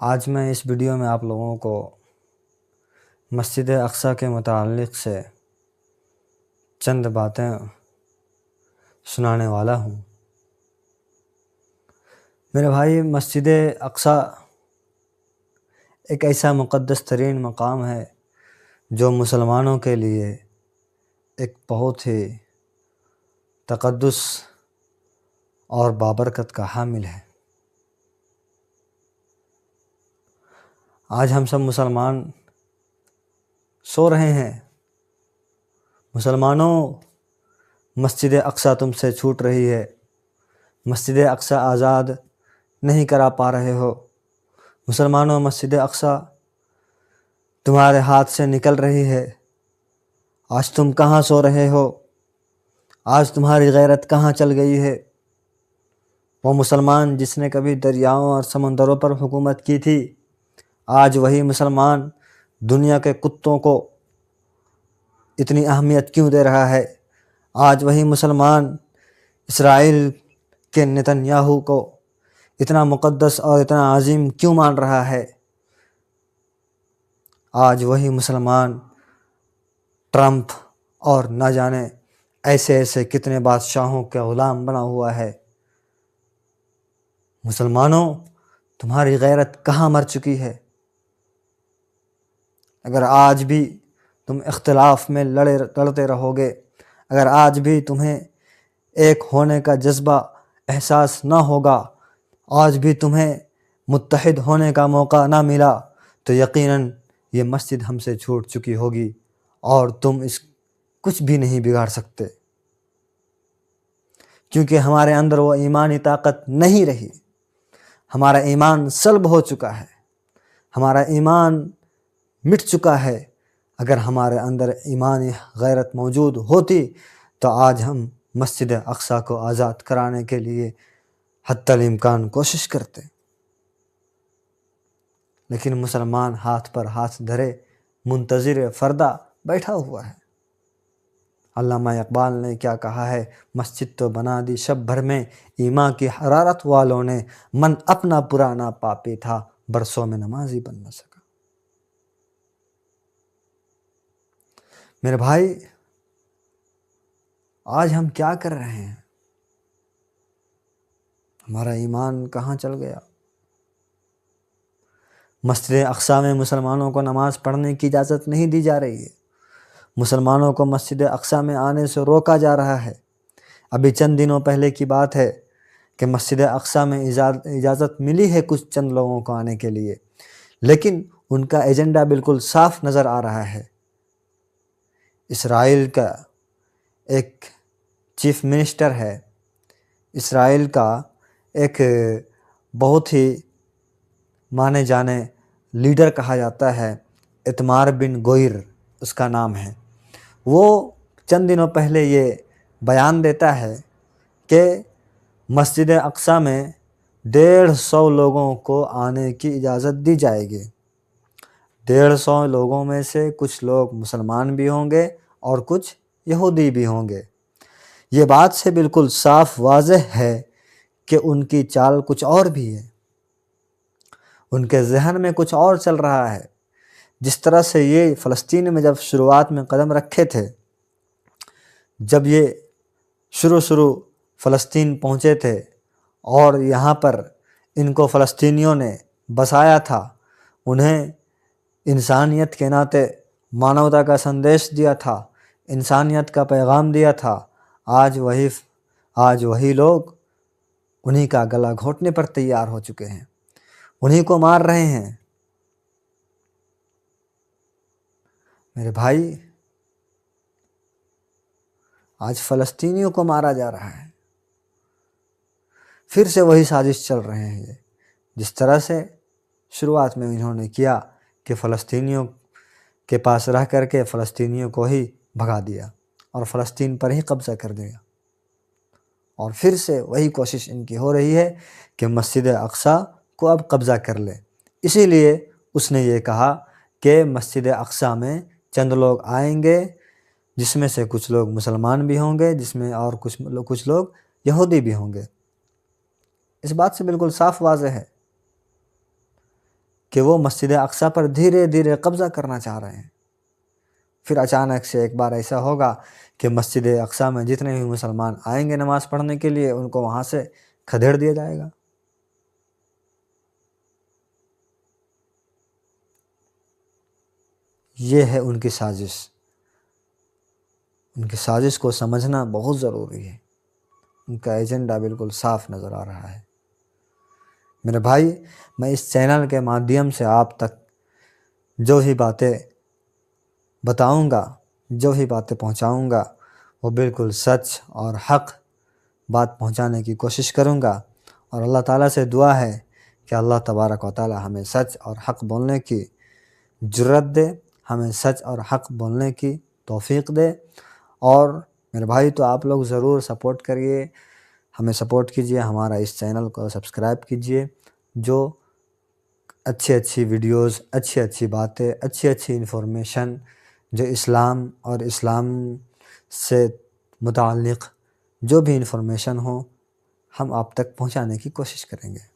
آج میں اس ویڈیو میں آپ لوگوں کو مسجد اقصی کے متعلق سے چند باتیں سنانے والا ہوں۔ میرے بھائی، مسجد اقصی ایک ایسا مقدس ترین مقام ہے جو مسلمانوں کے لیے ایک بہت ہی تقدس اور بابرکت کا حامل ہے۔ آج ہم سب مسلمان سو رہے ہیں۔ مسلمانوں، مسجد اقصی تم سے چھوٹ رہی ہے، مسجد اقصی آزاد نہیں کرا پا رہے ہو۔ مسلمانوں، مسجد اقصی تمہارے ہاتھ سے نکل رہی ہے۔ آج تم کہاں سو رہے ہو؟ آج تمہاری غیرت کہاں چل گئی ہے؟ وہ مسلمان جس نے کبھی دریاؤں اور سمندروں پر حکومت کی تھی، آج وہی مسلمان دنیا کے کتوں کو اتنی اہمیت کیوں دے رہا ہے؟ آج وہی مسلمان اسرائیل کے نتنیاہو کو اتنا مقدس اور اتنا عظیم کیوں مان رہا ہے؟ آج وہی مسلمان ٹرمپ اور نہ جانے ایسے کتنے بادشاہوں کے غلام بنا ہوا ہے۔ مسلمانوں، تمہاری غیرت کہاں مر چکی ہے؟ اگر آج بھی تم اختلاف میں لڑتے رہو گے، اگر آج بھی تمہیں ایک ہونے کا جذبہ احساس نہ ہوگا، آج بھی تمہیں متحد ہونے کا موقع نہ ملا، تو یقیناً یہ مسجد ہم سے چھوٹ چکی ہوگی اور تم اس کچھ بھی نہیں بگاڑ سکتے، کیونکہ ہمارے اندر وہ ایمانی طاقت نہیں رہی۔ ہمارا ایمان سلب ہو چکا ہے، ہمارا ایمان مٹ چکا ہے۔ اگر ہمارے اندر ایمانی غیرت موجود ہوتی تو آج ہم مسجد اقصی کو آزاد کرانے کے لیے حتی الامکان کوشش کرتے، لیکن مسلمان ہاتھ پر ہاتھ دھرے منتظر فردا بیٹھا ہوا ہے۔ علامہ اقبال نے کیا کہا ہے؟ مسجد تو بنا دی شب بھر میں، ایمان کی حرارت والوں نے، من اپنا پرانا پاپی تھا، برسوں میں نمازی بن نہ سکا۔ میرے بھائی، آج ہم کیا کر رہے ہیں؟ ہمارا ایمان کہاں چل گیا؟ مسجد اقصی میں مسلمانوں کو نماز پڑھنے کی اجازت نہیں دی جا رہی ہے۔ مسلمانوں کو مسجد اقصی میں آنے سے روکا جا رہا ہے۔ ابھی چند دنوں پہلے کی بات ہے کہ مسجد اقصی میں اجازت ملی ہے کچھ چند لوگوں کو آنے کے لیے، لیکن ان کا ایجنڈا بالکل صاف نظر آ رہا ہے۔ اسرائیل کا ایک چیف منسٹر ہے، اسرائیل کا ایک بہت ہی مانے جانے لیڈر کہا جاتا ہے، ایتمار بن گوئر اس کا نام ہے۔ وہ چند دنوں پہلے یہ بیان دیتا ہے کہ مسجد اقصی میں 150 لوگوں کو آنے کی اجازت دی جائے گی۔ 150 لوگوں میں سے کچھ لوگ مسلمان بھی ہوں گے اور کچھ یہودی بھی ہوں گے۔ یہ بات سے بالکل صاف واضح ہے کہ ان کی چال کچھ اور بھی ہے، ان کے ذہن میں کچھ اور چل رہا ہے۔ جس طرح سے یہ فلسطین میں جب شروعات میں قدم رکھے تھے، جب یہ شروع فلسطین پہنچے تھے اور یہاں پر ان کو فلسطینیوں نے بسایا تھا، انہیں انسانیت کے ناطے مانوتا کا سندیش دیا تھا، انسانیت کا پیغام دیا تھا، آج وہی لوگ انہی کا گلا گھونٹنے پر تیار ہو چکے ہیں، انہی کو مار رہے ہیں۔ میرے بھائی، آج فلسطینیوں کو مارا جا رہا ہے۔ پھر سے وہی سازش چل رہے ہیں یہ، جس طرح سے شروعات میں انہوں نے کیا کہ فلسطینیوں کے پاس رہ کر کے فلسطینیوں کو ہی بھگا دیا اور فلسطین پر ہی قبضہ کر دیا، اور پھر سے وہی کوشش ان کی ہو رہی ہے کہ مسجد اقصی کو اب قبضہ کر لے۔ اسی لیے اس نے یہ کہا کہ مسجد اقصی میں چند لوگ آئیں گے، جس میں سے کچھ لوگ مسلمان بھی ہوں گے، جس میں اور کچھ لوگ یہودی بھی ہوں گے۔ اس بات سے بالکل صاف واضح ہے کہ وہ مسجد اقصی پر دھیرے دھیرے قبضہ کرنا چاہ رہے ہیں۔ پھر اچانک سے ایک بار ایسا ہوگا کہ مسجد اقصی میں جتنے بھی مسلمان آئیں گے نماز پڑھنے کے لیے ان کو وہاں سے کھدیڑ دیا جائے گا۔ یہ ہے ان کی سازش۔ ان کی سازش کو سمجھنا بہت ضروری ہے۔ ان کا ایجنڈا بالکل صاف نظر آ رہا ہے۔ میرے بھائی، میں اس چینل کے مادھیم سے آپ تک جو بھی باتیں بتاؤں گا، جو بھی باتیں پہنچاؤں گا، وہ بالکل سچ اور حق بات پہنچانے کی کوشش کروں گا، اور اللہ تعالیٰ سے دعا ہے کہ اللہ تبارک و تعالیٰ ہمیں سچ اور حق بولنے کی جرت دے، ہمیں سچ اور حق بولنے کی توفیق دے۔ اور میرے بھائی، تو آپ لوگ ضرور سپورٹ کریے، ہمیں سپورٹ کیجیے، ہمارا اس چینل کو سبسکرائب کیجیے، جو اچھی اچھی ویڈیوز، اچھی اچھی باتیں، اچھی اچھی انفارمیشن جو اسلام اور اسلام سے متعلق جو بھی انفارمیشن ہو، ہم آپ تک پہنچانے کی کوشش کریں گے۔